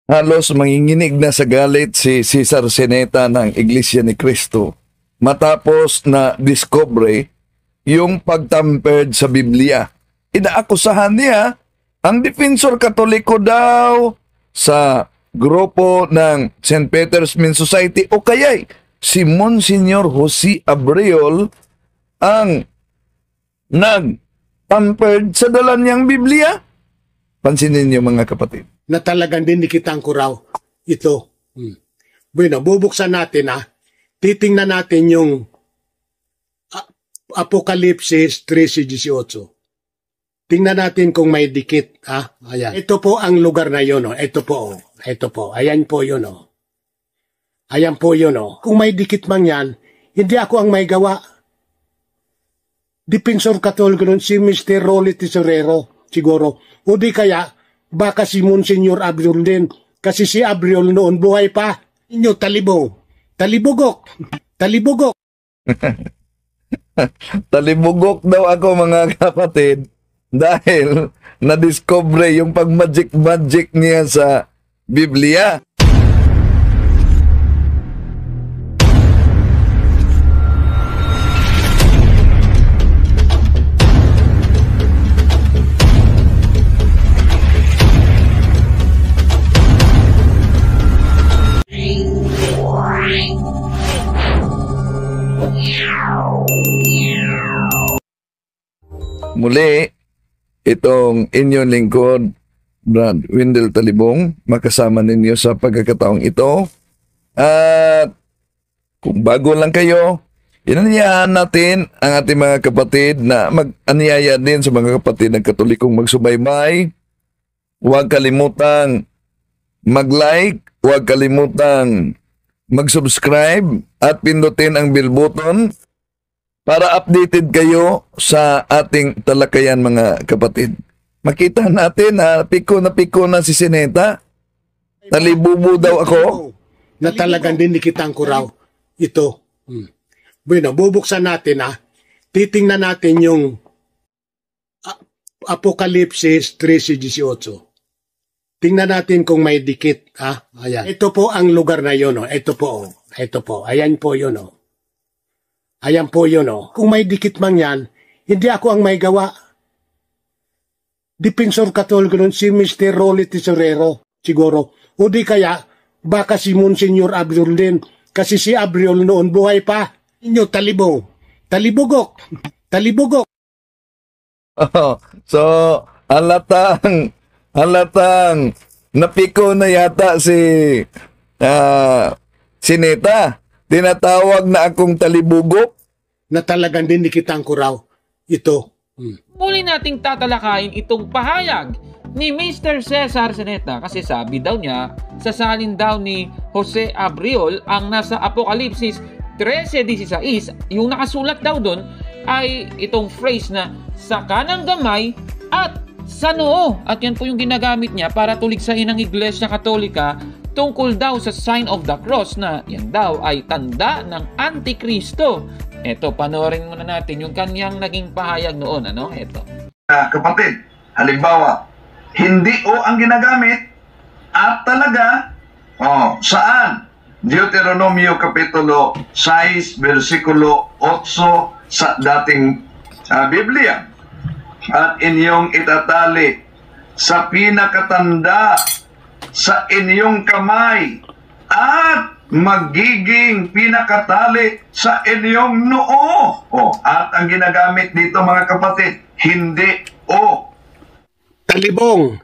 Halos manginginig na sa galit si Cesar Sinieta ng Iglesia ni Cristo matapos na discover yung pagtampered sa Biblia. Inaakusahan niya ang Defensor Katoliko daw sa grupo ng St. Peter's Men's Society o kaya'y si Monsignor Jose Abreu ang nag-tampered sa dala niyang Biblia. Pansinin niyo mga kapatid. Na talagang dinikitan ko raw ito. Bueno, bubuksan natin titingnan natin yung Apokalipsis 13:18. Tingnan natin kung may dikit. Ayan. Ito po ang lugar na yun. Ito po. Ito po. Ayan po yun. Ayan po yun. Kung may dikit man yan, hindi ako ang may gawa. Defensor Katoliko nun, si Mr. Rolly Tesorero, siguro. O di kaya, baka si Monsignor Abreu din. Kasi si Abreu noon buhay pa. Inyo, talibong. Talibugok. Talibugok. Talibugok daw ako mga kapatid dahil na-discover yung pag-magic-magic niya sa Biblia. Muli, itong inyong lingkod, Brad Wendell Talibong, makasama ninyo sa pagkakataong ito. At kung bago lang kayo, inanyayahan natin ang ating mga kapatid na mag-anyaya din sa mga kapatid ng Katolikong magsubaybay. Huwag kalimutang mag-like, huwag kalimutang mag-subscribe at pindutin ang bell button para updated kayo sa ating talakayan mga kapatid. Makita natin na piko na si Sinieta. Talibubo daw ako. Na talagang dinikitan ko raw ito. Bueno, bubuksan natin titingnan natin yung Apokalipsis 13:18. Tingnan natin kung may dikit. Ayan. Ito po ang lugar na yun. Ito po. Ito po. Ayan po yun. Ayan po yun. Kung may dikit man yan, hindi ako ang may gawa. Defensor Katoliko nun, si Mr. Rolly Tesorero, siguro. O di kaya, baka si Monsignor Abreu din. Kasi si Abreu noon buhay pa. Inyo, talibong. Talibugok. Talibugok. So, halatang napiko na yata si Sinieta. Tinatawag na akong talibugok. Na talagang dinikitan ko raw ito. Muli nating tatalakayin itong pahayag ni Mr. Cesar Sinieta kasi sabi daw niya, sasalin daw ni Jose Abreu ang nasa Apokalipsis 13:16. Yung nakasulat daw doon ay itong phrase na sa kanang gamay at sa noo. At yan po yung ginagamit niya para tuligsain ang Iglesia Katolika tungkol daw sa sign of the cross na yan daw ay tanda ng Antikristo. Eto, panoorin muna natin yung kanyang naging pahayag noon. Eto. Kapatid, halimbawa, hindi o ang ginagamit at talaga, saan? Deuteronomio Kapitulo 6, versikulo 8 sa dating Biblia. At inyong itatali sa pinakatanda sa inyong kamay at magiging pinakatali sa inyong noo. At ang ginagamit dito mga kapatid, hindi o. Talibong,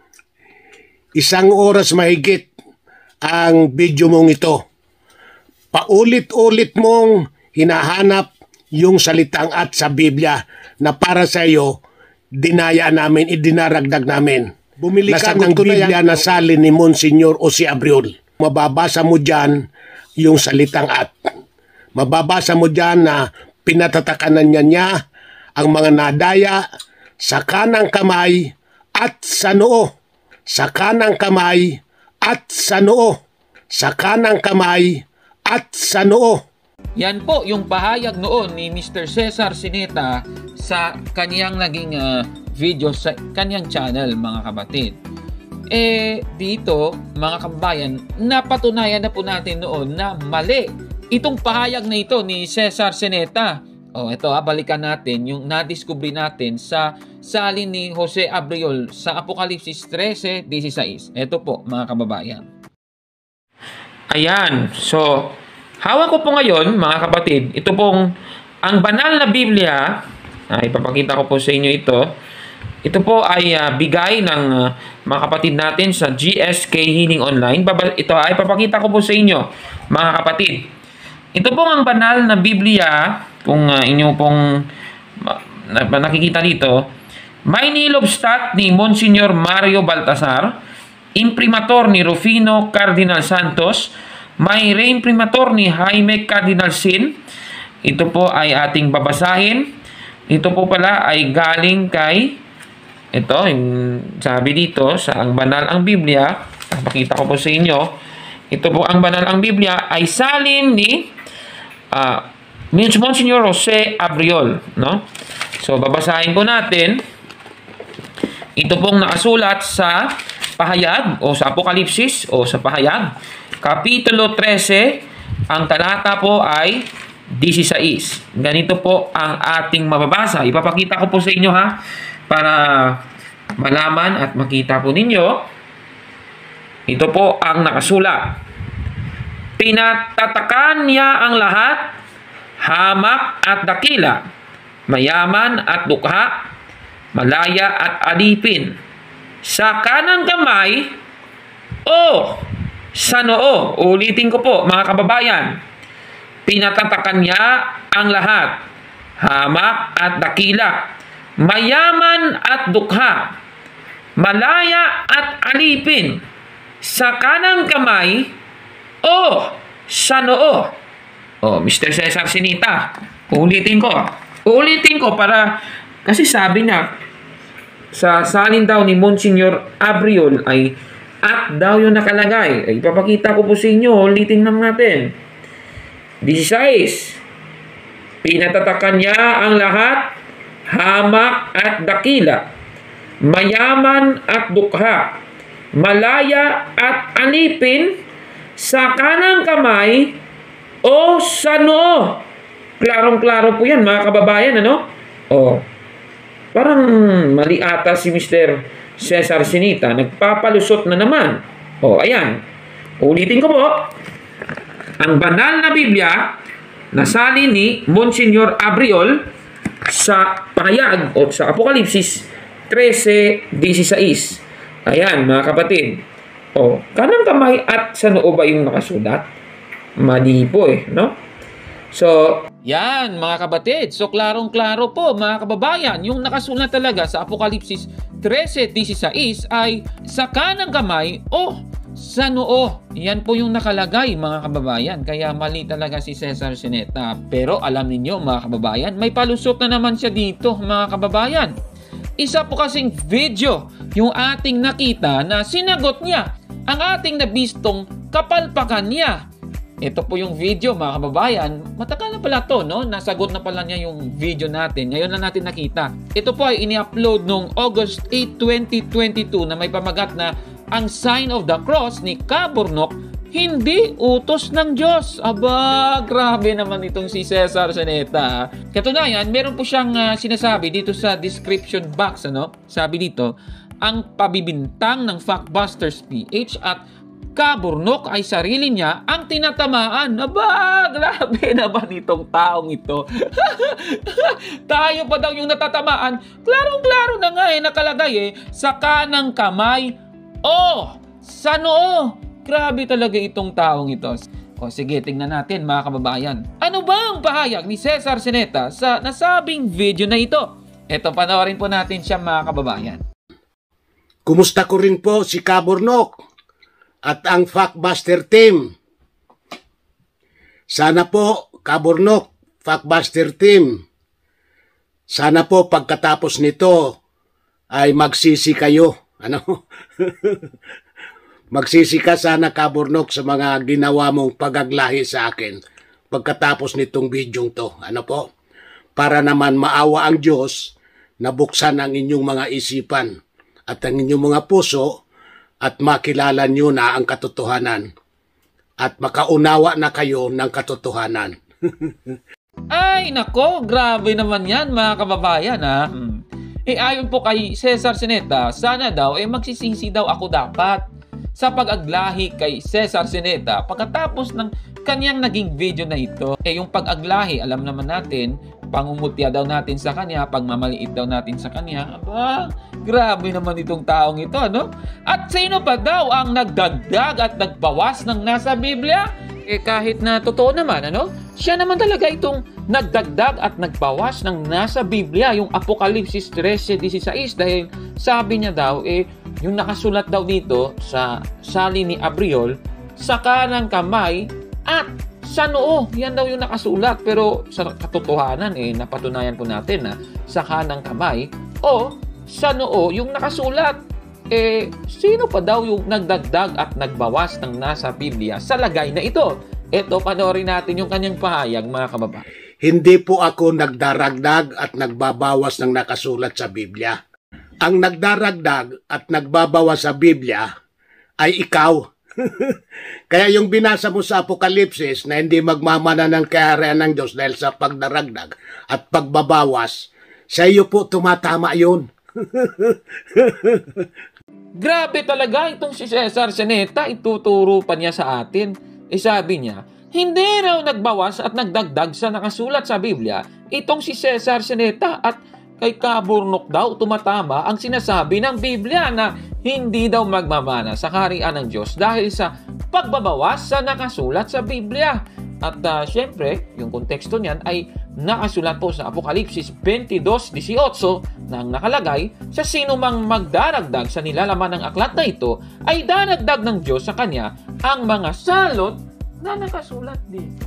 1 oras mahigit ang video mong ito. Paulit-ulit mong hinahanap yung salitang at sa Biblia na para sa iyo, dinaya namin, idinaragdag namin. Bumili ka ng Biblia na salin ni Monsignor Jose Abreu. Mababasa mo dyan yung salitang at. Mababasa mo dyan na pinatatakanan niya ang mga nadaya sa kanang kamay at sa noo. Sa kanang kamay at sa noo. Sa kanang kamay at sa noo. Yan po yung pahayag noon ni Mr. Cesar Sinieta sa kaniyang naging video sa kaniyang channel mga kapatid. dito, mga kababayan, napatunayan na po natin noon na mali itong pahayag na ito ni Cesar Senieta. Ito balikan natin yung nadiskubre natin sa salin ni Jose Abriol sa Apokalipsis 13:16. Ito po, mga kababayan. Ayan, so hawak ko po ngayon, mga kapatid, ito pong ang banal na Biblia. Ipapakita ko po sa inyo ito. Ito po ay bigay ng mga kapatid natin sa GSK Healing Online. Ito ay ipapakita ko po sa inyo, mga kapatid. Ito pong ang banal na Biblia, kung inyo pong nakikita dito, may nilobstat ni Monsignor Mario Baltasar, imprimator ni Rufino Cardinal Santos, may reimprimator ni Jaime Cardinal Sin. Ito po ay ating babasahin. Ito po pala ay galing kay, ito, yung sabi dito, sa ang banal ang Biblia, pakita ko po sa inyo, ito po ang banal ang Biblia, ay salin ni Monsignor Jose Abriol, no? So, babasahin po natin. Ito pong nakasulat sa pahayag, o sa Apokalipsis, o sa pahayag, Kapitulo 13, ang talata po ay 16. Ganito po ang ating mababasa. Ipapakita ko po sa inyo, ha, para malaman at makita po ninyo. Ito po ang nakasulat. Pinatatakan niya ang lahat, hamak at dakila, mayaman at dukha, malaya at alipin, sa kanang kamay o sa noo. Ulitin ko po, mga kababayan. Pinatatakan niya ang lahat, hamak at dakila, mayaman at dukha, malaya at alipin, sa kanang kamay o sa noo. Mr. Cesar Senieta, ulitin ko para, kasi sabi niya sa salin daw ni Monsignor Abriol ay at daw yung nakalagay. Ipapakita ko po sa inyo, ulitin lang natin. 16. Pinatatakan niya ang lahat, hamak at dakila, mayaman at dukha, malaya at alipin, sa kanang kamay o sa noo. Klarong-klaro po yan, mga kababayan, ano? Parang mali ata si Mr. Cesar Senieta. Nagpapalusot na naman. Ayan. Ulitin ko po. Ang banal na Biblia na salin ni Monsignor Abriol sa pahayag o sa Apokalipsis 13:16. Ayan, mga kapatid. Kanang kamay at sa noo ba yung nakasulat? Mali po no? So, yan, mga kapatid. So, klarong-klaro po, mga kababayan. Yung nakasulat talaga sa Apokalipsis 13:16 ay sa kanang kamay o sa noo. Yan po yung nakalagay, mga kababayan. Kaya mali talaga si Cesar Senieta. Pero alam niyo, mga kababayan, may palusot na naman siya dito, mga kababayan. Isa po kasing video yung ating nakita na sinagot niya ang ating nabistong kapalpakan niya. Ito po yung video, mga kababayan. Matagal na pala to, no? Nasagot na pala niya yung video natin. Ngayon na natin nakita. Ito po ay ini-upload noong August 8, 2022 na may pamagat na ang sign of the cross ni Kaburnok, hindi utos ng Diyos. Aba, grabe naman itong si Cesar Senieta. Katunayan, meron po siyang sinasabi dito sa description box, ano? Sabi dito, ang pabibintang ng Factbusters PH at Kaburnok ay sarili niya ang tinatamaan. Aba, grabe naman itong taong ito. Tayo pa daw yung natatamaan. Klarong-klaro na nga nakalagay sa kanang kamay o sa noo. Grabe talaga itong taong ito. Sige, tingnan natin, mga kababayan. Ano ba ang pahayag ni Cesar Senieta sa nasabing video na ito? Ito, panoorin po natin siya, mga kababayan. Kumusta ko rin po si Kaburnok at ang Factbuster team. Sana po, Kaburnok, Factbuster team, sana po pagkatapos nito ay magsisi kayo. Ano? Magsisi ka sana, Kaburnok, sa mga ginawa mong pagaglahi sa akin pagkatapos nitong bidyong to. Ano po? Para naman maawa ang Diyos na buksan ang inyong mga isipan at ang inyong mga puso at makilala nyo na ang katotohanan at makaunawa na kayo ng katotohanan. Ay, nako, grabe naman yan mga kababayan ha. Ayon po kay Cesar Sineta, sana daw magsisisi daw ako dapat sa pag-aglahi kay Cesar Sineta pagkatapos ng kanyang naging video na ito. Yung pag-aglahi, alam naman natin, pangungutya daw natin sa kanya, pagmamaliit daw natin sa kanya. Aba, grabe naman itong taong ito, no? At sino pa daw ang nagdagdag at nagbawas ng nasa Biblia? Kahit na totoo naman, ano? Siya naman talaga itong nagdagdag at nagbawas ng nasa Biblia, yung Apokalipsis 13:16, dahil sabi niya daw, yung nakasulat daw dito sa salin ni Abriol, sa kanang kamay at sa noo. Yan daw yung nakasulat. Pero sa katotohanan, napatunayan po natin na sa kanang kamay o sa noo yung nakasulat. Sino pa daw yung nagdagdag at nagbawas ng nasa Biblia sa lagay na ito? Ito, panoorin natin yung kanyang pahayag, mga kababayan. Hindi po ako nagdaragdag at nagbabawas ng nakasulat sa Biblia. Ang nagdaragdag at nagbabawas sa Biblia ay ikaw. Kaya yung binasa mo sa Apokalipsis na hindi magmamana ng kaharian ng Diyos dahil sa pagdaragdag at pagbabawas, sa iyo po tumatama yun. Grabe talaga itong si Cesar Sineta, ituturo pa niya sa atin. Sabi niya, hindi raw nagbawas at nagdagdag sa nakasulat sa Biblia itong si Cesar Sineta, at kay Kaburnok daw tumatama ang sinasabi ng Biblia na hindi daw magmamana sa kaharian ng Diyos dahil sa pagbabawas sa nakasulat sa Biblia. At syempre, yung konteksto niyan ay nakasulat po sa Apokalipsis 22:18 na ang nakalagay, sa sino mang magdaragdag sa nilalaman ng aklat na ito ay daragdag ng Diyos sa kanya ang mga salot na nakasulat dito.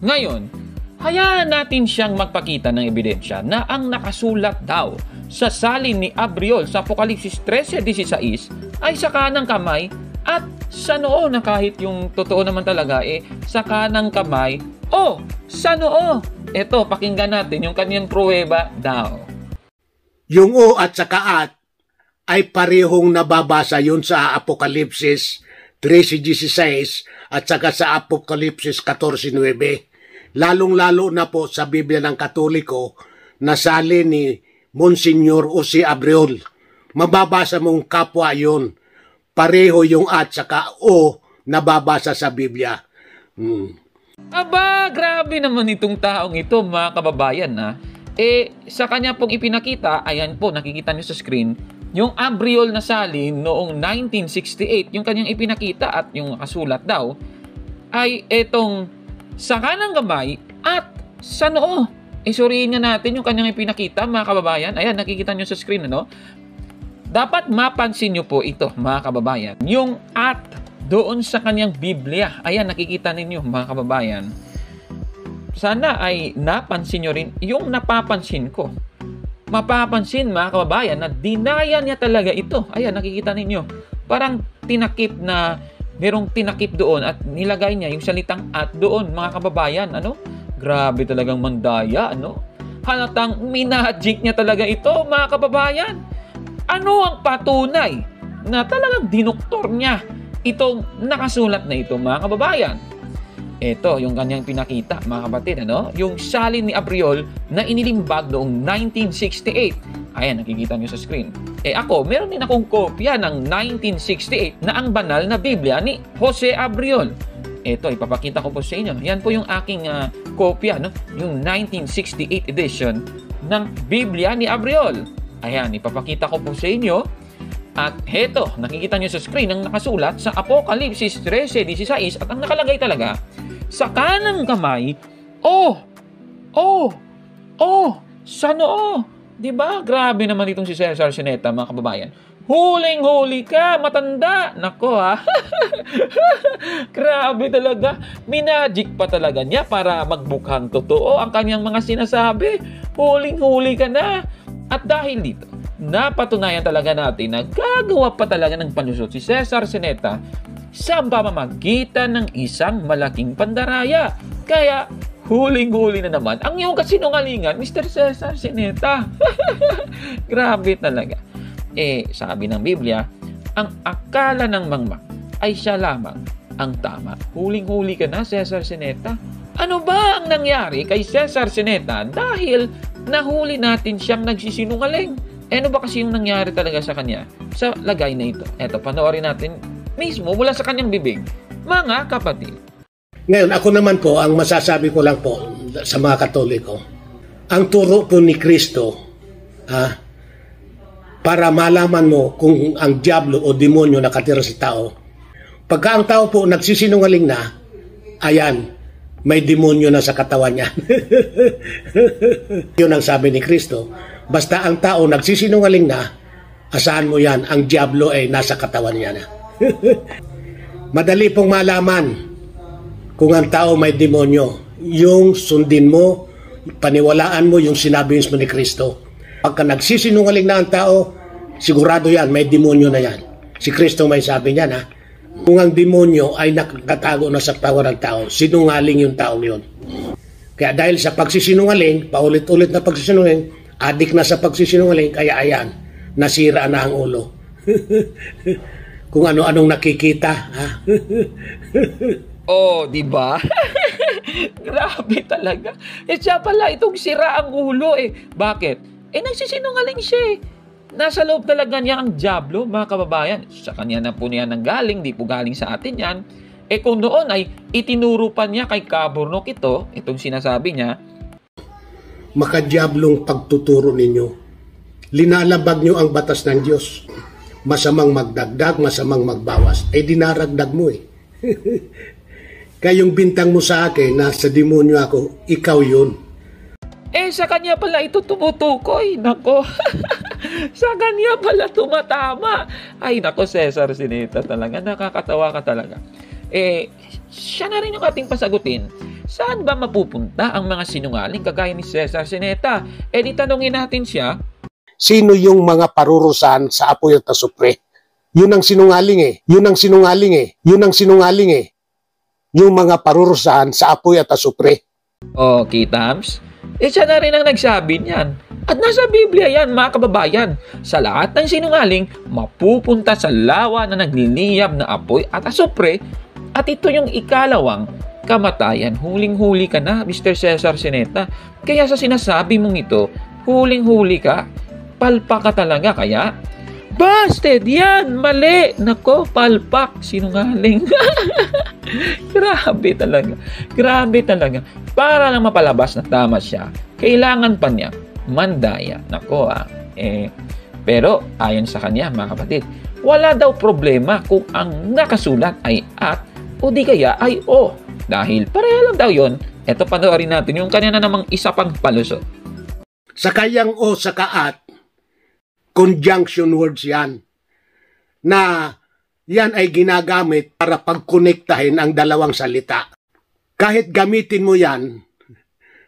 Ngayon, hayaan natin siyang magpakita ng ebidensya na ang nakasulat daw sa salin ni Abriol sa Apokalipsis 13:16 ay sa kanang kamay at sa noo, na kahit yung totoo naman talaga sa kanang kamay o sa noo. Ito, pakinggan natin yung kanyang pruweba daw. Yung o at saka at ay parehong nababasa yun sa Apokalipsis 13:16 at saka sa Apokalipsis 14:9. Lalong-lalo na po sa Biblia ng Katoliko na salin ni Monsignor Jose Abriol. Mababasa mong kapwa yun. Pareho yung at saka o nababasa sa Biblia. Aba, grabe naman itong taong ito, mga kababayan na. Sa kanya pong ipinakita, ayan po, nakikita niyo sa screen, yung Abriol na salin noong 1968, yung kanyang ipinakita at yung kasulat daw, ay etong sa kanang kamay at sa noo. Suriin nga natin yung kanyang ipinakita, mga kababayan. Ayan, nakikita niyo sa screen, ano? Dapat mapansin nyo po ito, mga kababayan. Yung at doon sa kanyang Biblia. Ayan, nakikita ninyo, mga kababayan. Sana ay napansin nyo rin yung napapansin ko. Mapapansin, mga kababayan, na dinaya niya talaga ito. Ayan, nakikita ninyo. Parang tinakip na, merong tinakip doon at nilagay niya yung salitang at doon, mga kababayan. Ano? Grabe talagang mandaya, ano? Halatang minagic niya talaga ito, mga kababayan. Ano ang patunay na talagang dinoktor niya itong nakasulat na ito, mga kababayan? Ito, yung kanyang pinakita, mga kapatid, ano? Yung salin ni Abriol na inilimbag noong 1968. Ayan, nakikita niyo sa screen. Ako, meron din akong kopya ng 1968 na ang banal na Biblia ni Jose Abriol. Ito, ipapakita ko po sa inyo. Yan po yung aking kopya, no? Yung 1968 edition ng Biblia ni Abriol. Ayan, ipapakita ko po sa inyo. At heto, nakikita nyo sa screen ang nakasulat sa Apokalipsis 13:16 at ang nakalagay talaga, sa kanang kamay, sa noo. Diba? Grabe naman itong si Cesar Sineta, mga kababayan. Huling-huli ka, matanda. Nako ha. Grabe talaga. Minagic pa talaga niya para magbukhang totoo ang kanyang mga sinasabi. Huling-huli ka na. At dahil dito, napatunayan talaga natin na gagawa pa talaga ng palusot si Cesar Sineta sa pamamagitan ng isang malaking pandaraya. Kaya, huling-huli na naman ang iyong kasinungalingan, Mr. Cesar Sineta. Grabe talaga. Sabi ng Biblia, ang akala ng mangmang ay siya lamang ang tama. Huling-huli ka na, Cesar Sineta. Ano ba ang nangyari kay Cesar Sineta dahil nahuli natin siyang nagsisinungaling? Ano ba kasi yung nangyari talaga sa kanya sa lagay na ito? Eto, panoorin natin mismo mula sa kanyang bibig. Mga kapatid. Ngayon, ako naman po, ang masasabi ko lang po sa mga Katoliko, ang turo po ni Kristo, para malaman mo kung ang diablo o demonyo nakatira sa tao, pagka ang tao po nagsisinungaling na, ayan, may demonyo na sa katawan niya. Yun ang sabi ni Kristo. Basta ang tao nagsisinungaling na, asahan mo yan, ang diablo ay nasa katawan niya na. Madali pong malaman kung ang tao may demonyo. Yung sundin mo, paniwalaan mo yung sinabi mismo ni Kristo. Pagka nagsisinungaling na ang tao, sigurado yan, may demonyo na yan. Si Kristo may sabi niya na, kung ang demonyo ay nakatago na sa katawan ng tao, sinungaling yung taong yun. Kaya dahil sa pagsisinungaling, paulit-ulit na pagsisinungaling, adik na sa pagsisinungaling, kaya ayan, nasira na ang ulo. Kung ano-anong nakikita. Oh, di ba? Grabe talaga. Siya pala itong sira ang ulo eh. Bakit? Nagsisinungaling siya eh. Nasa loob talaga niya ang diablo, mga kababayan. Sa kanya na po niya nanggaling, di po galing sa atin yan. Kung noon ay itinuro pa niya kay Kaburnok itong sinasabi niya, makadiablong pagtuturo ninyo. Linalabag nyo ang batas ng Diyos. Masamang magdagdag, masamang magbawas. Dinaragdag mo eh. Kayong bintang mo sa akin na sa demonyo ako, ikaw yun. Sa kanya pala ito tumutukoy. Nako. Sa kanya pala tumatama. Ay, nako, Cesar Sineta talaga. Nakakatawa ka talaga. Siya na rin yung ating pasagutin. Saan ba mapupunta ang mga sinungaling kagaya ni Cesar Sineta? Di tanongin natin siya. Sino yung mga parurusahan sa apoy at asupre? Yun ang sinungaling eh. Yun ang sinungaling eh. Yun ang sinungaling eh. Yung mga parurusahan sa apoy at asupre. Okay, Tams. Siya na rin ang nagsabi niyan. At nasa Biblia yan, mga kababayan. Sa lahat ng sinungaling, mapupunta sa lawa na nagliliyab na apoy at asupre. At ito yung ikalawang kamatayan. Huling-huli ka na, Mr. Cesar Sineta. Kaya sa sinasabi mong ito, huling-huli ka. Palpak ka talaga, kaya busted yan, mali. Nako, palpak, sinungaling. Grabe talaga. Grabe talaga. Para lang mapalabas na tama siya, kailangan pa niya mandaya. Nako pero ayon sa kanya, mga kapatid, wala daw problema kung ang nakasulat ay at o di kaya ay o. Dahil pareho lang daw yun. Ito, panoorin natin yung kanya na namang isa pang palusot. Sa kayang o sa kaat, conjunction words yan. Na yan ay ginagamit para pagkonektahin ang dalawang salita. Kahit gamitin mo yan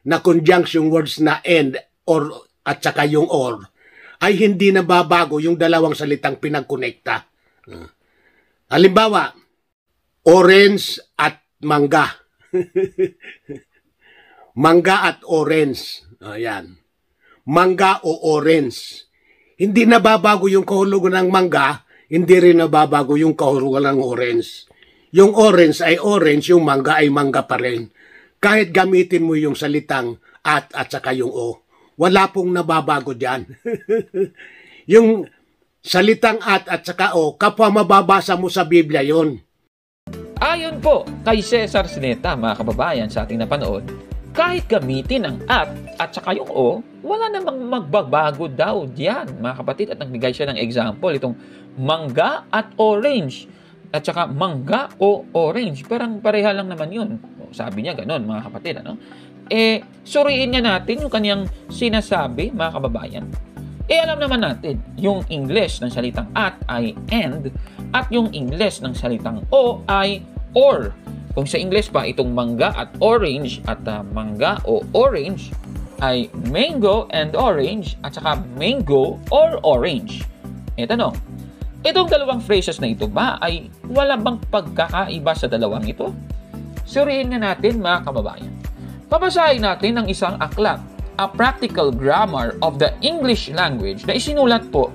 na conjunction words na and or at saka yung or, ay hindi na babago yung dalawang salitang pinagkonekta. Halimbawa, orange at mangga. Mangga at orange. Ayan. Mangga o orange. Hindi na babago yung kahulugan ng mangga, hindi rin nababago yung kahulugan ng orange. Yung orange ay orange, yung mangga ay mangga pa rin. Kahit gamitin mo yung salitang at saka yung o. Wala pong nababago dyan. Yung salitang at saka o, kapwa mababasa mo sa Biblia yon. Ayon po kay Cesar Sineta, mga kababayan, sa ating napanood, kahit gamitin ang at saka yung o, wala namang magbabago daw diyan, mga kapatid. At nagbigay siya ng example, itong mangga at orange. At saka mangga o orange, parang pareha lang naman yun. Sabi niya ganon, mga kapatid. Suriin niya natin yung kanyang sinasabi, mga kababayan. Alam naman natin, yung English ng salitang at ay and, at yung English ng salitang o ay or. Kung sa English pa, itong mangga at orange at mangga o orange ay mango and orange at saka mango or orange. Tanong, itong dalawang phrases na ito ba ay wala bang pagkakaiba sa dalawang ito? Suriin nga natin, mga kababayan. Babasahin natin ang isang aklat, A Practical Grammar of the English Language, na isinulat po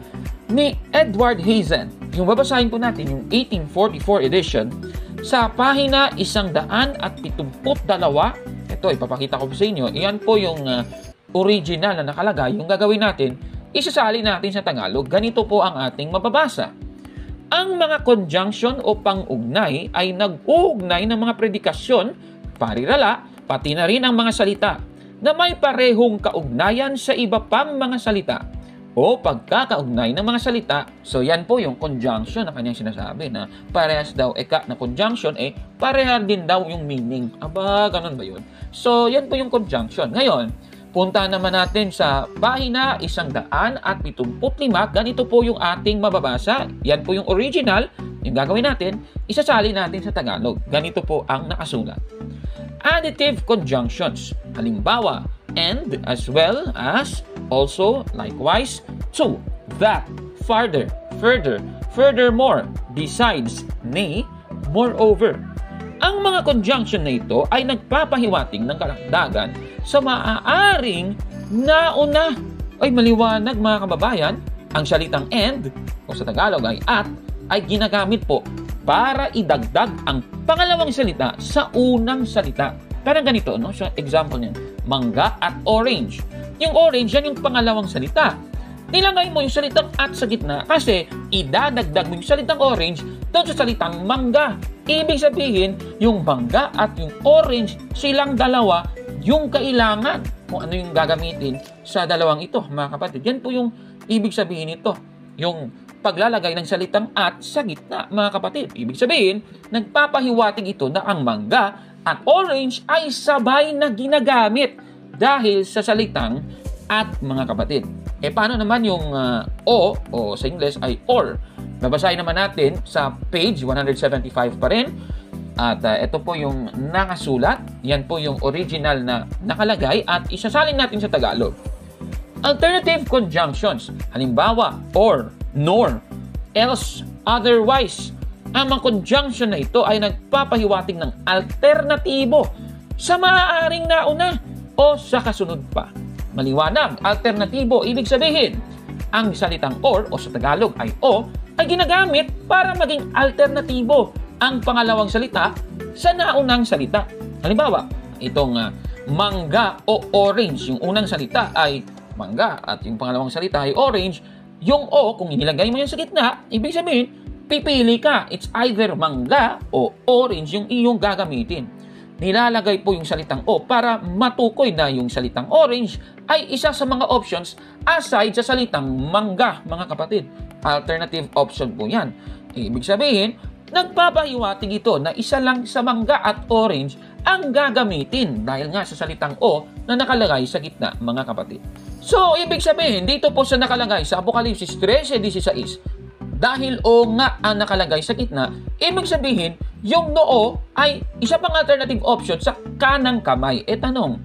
ni Edward Hazen. Yung babasahin po natin, yung 1844 edition, sa pahina 172. Ito, ipapakita ko sa inyo. Iyan po yung original na nakalagay. Yung gagawin natin, isasali natin sa Tagalog. Ganito po ang ating mababasa. Ang mga conjunction o pang-ugnay ay nag-uugnay ng mga predikasyon, parirala, pati na rin ang mga salita na may parehong kaugnayan sa iba pang mga salita o pagkakaugnay ng mga salita. So yan po yung conjunction na kanyang sinasabi na parehas daw na conjunction pareha din daw yung meaning. Aba, ganun ba yun? So yan po yung conjunction. Ngayon, punta naman natin sa pahina 175. Ganito po yung ating mababasa. Yan po yung original. Yung gagawin natin, isasali natin sa Tagalog. Ganito po ang nakasulat. Additive conjunctions. Halimbawa, and as well as, also, likewise, to, that, farther, further, furthermore, besides, nay, moreover. Ang mga conjunction na ito ay nagpapahiwating ng karagdagan sa maaaring nauna. Ay maliwanag mga kababayan, ang salitang and, o sa Tagalog ay at, ay ginagamit po para idagdag ang pangalawang salita sa unang salita. Parang ganito, no? So, example niyan, mangga at orange. Yung orange, yan yung pangalawang salita. Nilagay mo yung salitang at sa gitna kasi idadagdag mo yung salitang orange doon sa salitang mangga. Ibig sabihin, yung mangga at yung orange, silang dalawa yung kailangan kung ano yung gagamitin sa dalawang ito, mga kapatid. Yan po yung ibig sabihin nito. Yung paglalagay ng salitang at sa gitna, mga kapatid. Ibig sabihin, nagpapahiwatig ito na ang mangga at orange ay sabay na ginagamit dahil sa salitang at, mga kapatid. Paano naman yung o sa English ay or? Babasahin naman natin sa page 175 pa rin. At ito po yung nakasulat. Yan po yung original na nakalagay at isasalin natin sa Tagalog. Alternative conjunctions. Halimbawa, or, nor, else, otherwise. Ang mga conjunction na ito ay nagpapahiwatig ng alternatibo sa maaaring nauna o sa kasunod pa. Maliwanag, alternatibo, ibig sabihin, ang salitang or o sa Tagalog ay o ay ginagamit para maging alternatibo ang pangalawang salita sa naunang salita. Halimbawa, itong mangga o orange, yung unang salita ay mangga at yung pangalawang salita ay orange. Yung o, kung inilagay mo yan sa gitna, ibig sabihin, pipili ka. It's either mangga o orange yung iyong gagamitin. Nilalagay po yung salitang o para matukoy na yung salitang orange ay isa sa mga options aside sa salitang mangga, mga kapatid. Alternative option po yan. Ibig sabihin, nagpapahiwatig ito na isa lang sa mangga at orange ang gagamitin dahil nga sa salitang o na nakalagay sa gitna, mga kapatid. So, ibig sabihin, dito po sa nakalagay sa Apokalipsis 13:16, dahil o nga ang nakalagay sa gitna, ibig sabihin, yung noo ay isa pang alternative option sa kanang kamay. Tanong,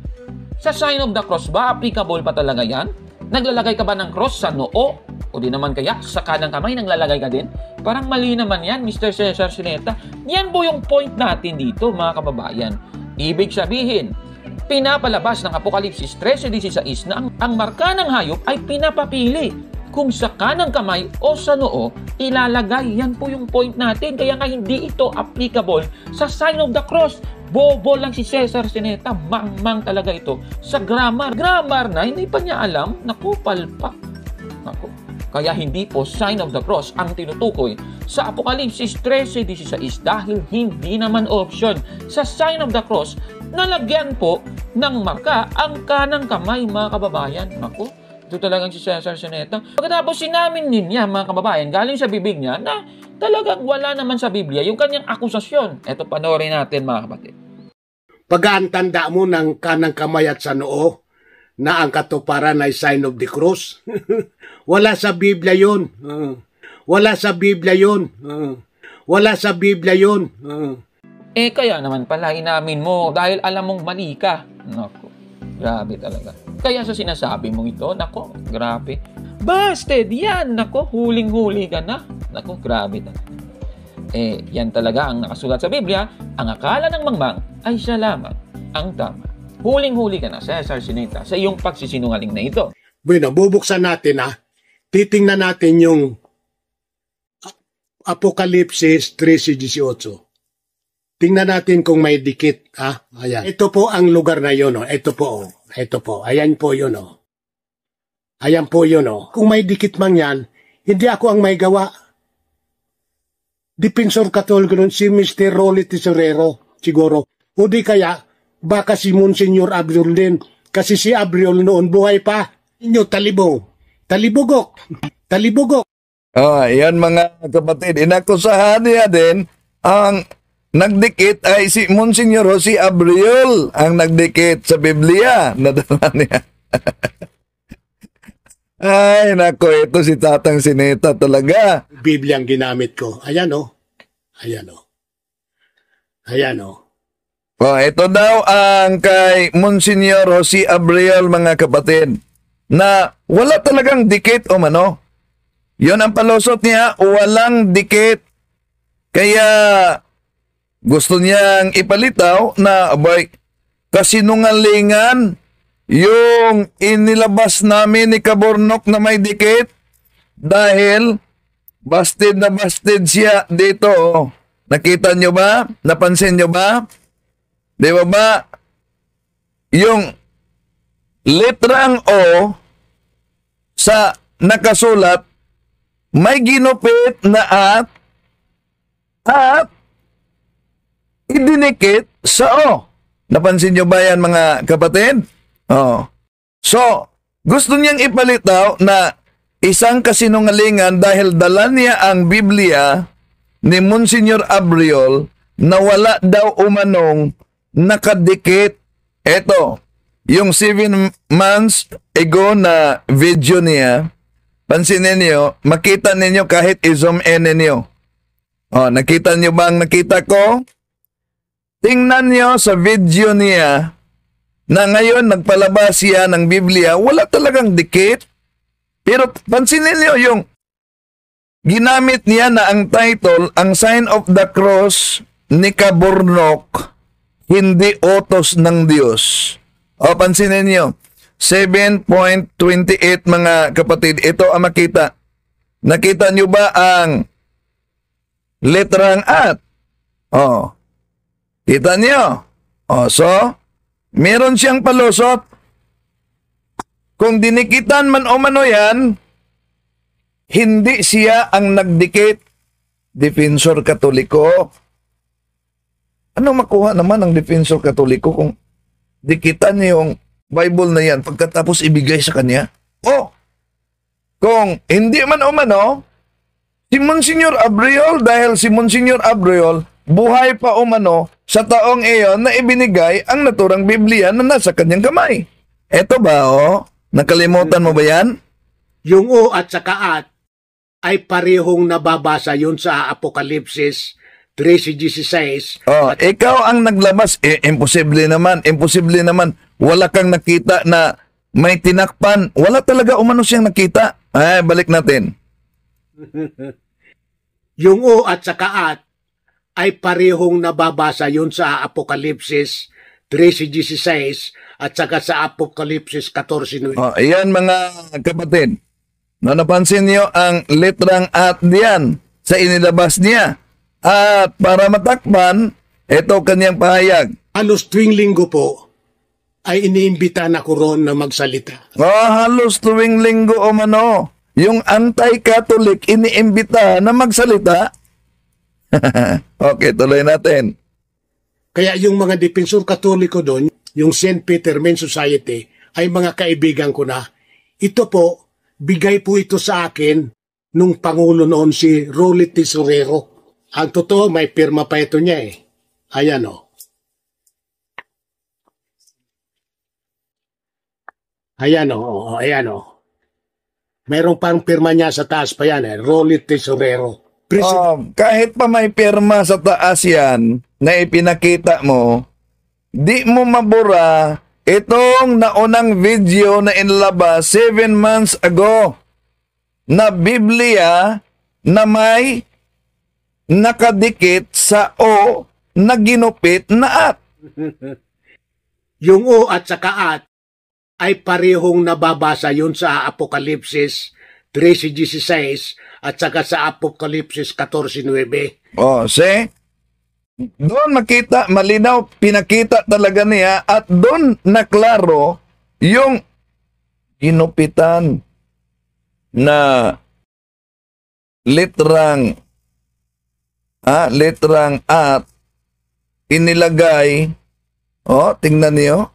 sa sign of the cross ba, applicable pa talaga yan? Naglalagay ka ba ng cross sa noo? O di naman kaya sa kanang kamay naglalagay ka din? Parang mali naman yan, Mr. Cesar Sineta. Yan po yung point natin dito, mga kababayan. Ibig sabihin, pinapalabas ng Apokalipsis 13:16 na ang marka ng hayop ay pinapapili kung sa kanang kamay o sa noo ilalagay. Yan po yung point natin. Kaya nga hindi ito applicable sa sign of the cross. Bobo lang si Cesar Sineta. Mang talaga ito sa grammar. Grammar na hindi pa niya alam. Naku, palpak. Naku. Kaya hindi po sign of the cross ang tinutukoy sa Apokalipsis 13:16 dahil hindi naman option sa sign of the cross na lagyan po ng marka ang kanang kamay, mga kababayan. Naku. Ito talagang si Cesar Sineta. Pagkatapos sinamin niya, mga kababayan, galing sa bibig niya na talagang wala naman sa Biblia yung kanyang akusasyon. Ito, panoorin natin, mga kapatid. Pag-aantanda mo ng kanang kamay at sa noo na ang katuparan ay sign of the cross. Wala sa Biblia yun. Wala sa Biblia yun. Wala sa Biblia yun. Kaya naman pala inamin mo dahil alam mong mali ka. Naku, grabe talaga. Kaya sa sinasabi mong ito, nako, grabe. Busted! Yan! Nako, huling-huli ka na. Nako, grabe talaga. Yan talaga ang nakasulat sa Biblia. Ang akala ng mangmang ay siya lamang ang tama. Huling-huli ka na, Cesar Sineta, sa iyong pagsisinungaling na ito. Bueno, bubuksan natin Titingnan natin yung Apokalipsis 13:18. Tingnan natin kung may dikit. Ayan. Ito po ang lugar na yun. Ito po. Ito po. Ayan po yun. Ayan po yun. Kung may dikit man yan, hindi ako ang may gawa. Defensor Katoliko nun, si Mr. Rolly Tesorero, siguro. O di kaya, baka si Monsignor Abriol din. Kasi si Abriol noon buhay pa. Inyo, talibong. Talibugok. Talibugok. Yan mga kapatid. Inakusahan niya din ang nagdikit ay si Monsignor Jose Abriol ang nagdikit sa Biblia. Nadala niya. Ay, nako, ito si Tatang Sineta talaga. Biblia ang ginamit ko. Ayan Ayan Ayan Ito daw ang kay Monsignor Jose Abriol, mga kapatid, na wala talagang dikit o mano. Yun ang palusot niya, walang dikit. Kaya gusto niyang ipalitaw na kasinungalingan yung inilabas namin ni Kabornok na may dikit dahil busted na busted siya dito. Nakita nyo ba? Napansin nyo ba? Di ba yung letrang O sa nakasulat may ginupit na at idinikit sa O. Napansin nyo ba yan, mga kapatid? So, gusto niyang ipalitaw na isang kasinungalingan dahil dala niya ang Biblia ni Monsignor Abriol na wala daw umanong nakadikit. Ito, yung 7 months ago na video niya, pansinin niyo, makita ninyo kahit i-zoom in ninyo. Nakita niyo ba ang nakita ko? Tingnan niyo sa video niya na ngayon nagpalabas siya ng Biblia, wala talagang dikit. Pero pansinin niyo yung ginamit niya na ang title, ang Sign of the Cross ni Kabornok, hindi utos ng Diyos. Pansinin niyo, 7.28, mga kapatid, ito ang makita. Nakita niyo ba ang letrang at? Kita niyo? So, meron siyang palusot. Kung dinikitan man o mano yan, hindi siya ang nagdikit. Defensor Katoliko. Ano makuha naman ng Defensor Katoliko kung dikitan niya yung Bible na yan pagkatapos ibigay sa kanya? Kung hindi man o mano, si Monsignor Abriol, dahil si Monsignor Abriol buhay pa o mano sa taong iyon na ibinigay ang naturang Biblia na nasa kanyang kamay. Eto ba nakalimutan mo ba yan? Yung O at saka at ay parehong nababasa yun sa Apokalipsis 13:16. Ikaw ang naglabas. Imposible naman. Wala kang nakita na may tinakpan. Wala talaga umano siyang nakita. Balik natin. Yung O at saka at ay parehong nababasa yun sa Apokalipsis 13:16 at saka sa Apokalipsis 14:9. Ayan, mga kapatid. Napansin niyo ang letrang at diyan sa inilabas niya. At para matakpan, ito kanyang pahayag. Halos tuwing linggo po ay iniimbita na ko ron na magsalita. Halos tuwing linggo o mano, yung anti-Catholic iniimbita na magsalita. Okay, tuloy natin. Kaya yung mga Defensor Katoliko doon, yung St. Peter Men's Society, ay mga kaibigan ko na. Ito po, bigay po ito sa akin nung Pangulo noon si Rolly Tesorero. Ang totoo, may pirma pa ito niya Ayan Ayan Mayroong pang pirma niya sa taas pa yan Rolly Tesorero. Kahit pa may pirma sa taas yan na ipinakita mo, di mo mabura itong naunang video na inilabas 7 months ago na Biblia na may nakadikit sa O na ginupit na at. Yung O at saka at ay parehong nababasa yun sa Apokalipsis 13:16 at saka sa Apokalipsis 14:9. Oh, see? Doon makita, malinaw, pinakita talaga niya at doon naklaro yung ginupitan na litrang at inilagay, tingnan niyo,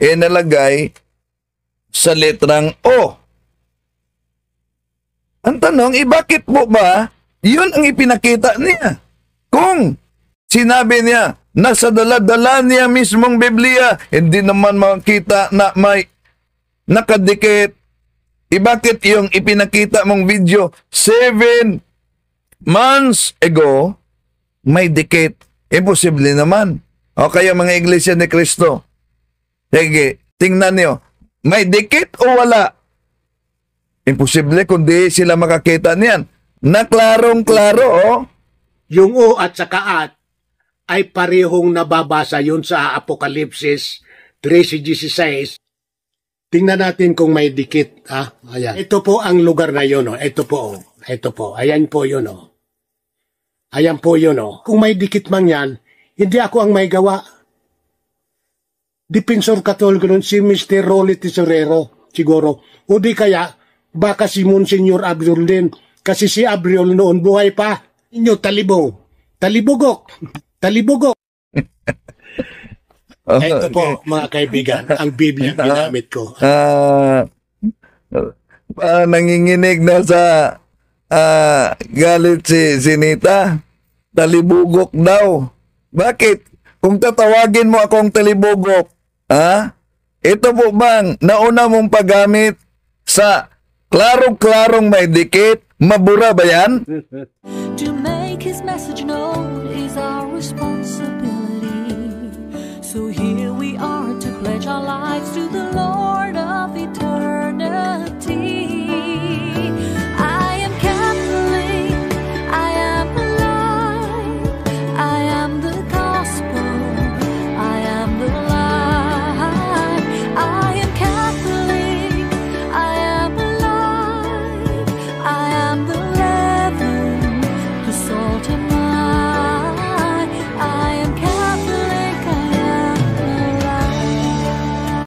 inilagay sa litrang O. Ang tanong, bakit po ba yun ang ipinakita niya? Kung sinabi niya, nasa dala-dala niya mismong Biblia, hindi naman makita na may nakadikit. Bakit yung ipinakita mong video 7 months ago, may dikit? Imposible naman. O kaya mga Iglesia ni Cristo. Sige, tingnan niyo, may dikit o wala? Imposible kundi sila makakita niyan. Naklarong-klaro, Yung O at saka at ay parehong nababasa yun sa Apokalipsis 13:16. Tingnan natin kung may dikit. Ayan. Ito po ang lugar na yun. Ito po. Ito po. Ayan po yun. Ayan po yun. Kung may dikit man yan, hindi ako ang may gawa. Defensor Katoliko nun si Mr. Rolly Tesorero siguro. O di kaya, baka si Monsignor Abriol din. Kasi si Abriol noon buhay pa. Inyo talibugok. Ito po, mga kaibigan, ang Biblia ginamit ko. Nanginginig na sa galit si Nita. Talibugok daw. Bakit? Kung tatawagin mo akong talibugok, ito po bang nauna mong paggamit sa klarong-klarong may dikit? Mabura ba yan? To make his message known is our responsibility.